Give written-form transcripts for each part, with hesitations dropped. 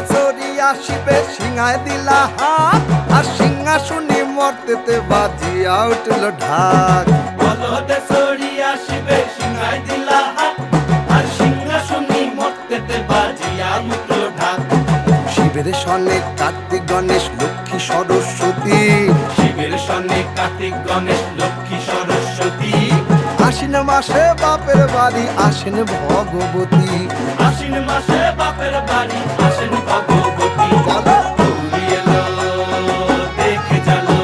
চড়ি আসিবে সিংহায় দিলা হাত আর সিংহাসনী মর্তেতে বাজিয়া উঠল ঢাক বলদে চড়ি আসিবে সিংহায় দিলা হাত আর সিংহাসনী মর্তেতে বাজিয়া উঠল ঢাক শিবের সনে কার্তিক গণেশ লক্ষ্মী সরস্বতী শিবের সনে কার্তিক গণেশ লক্ষ্মী সরস্বতী আশ্বিন মাসে বাপের বাড়ি আসেন ভগবতী আশ্বিন মাসে বাপের বাড়ি আসেন ভগবতী বলো গৌরী এলো দেখে জালো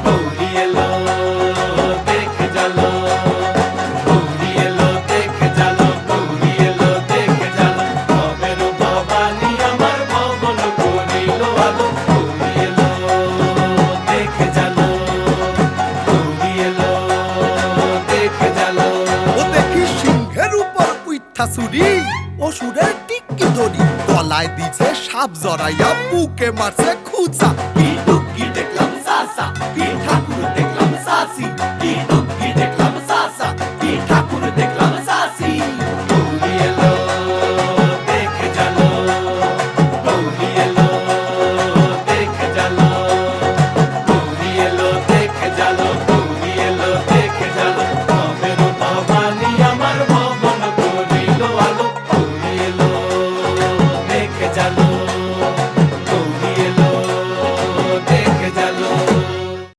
গৌরী এলো দেখে জালো গৌরী এলো দেখে জালো গৌরী এলো দেখে জালো ভবের ভবানী আমার ভবন করিল আলো গৌরী এলো দেখে জালো গৌরী এলো দেখে জালো ও দেখি সিংহের উপর উইঠা চুরি অসুরের টিক্কি দড়ি গলায় দিছে সাপ জড়াইয়া বুকে মারছে খুঁচা কিন্তু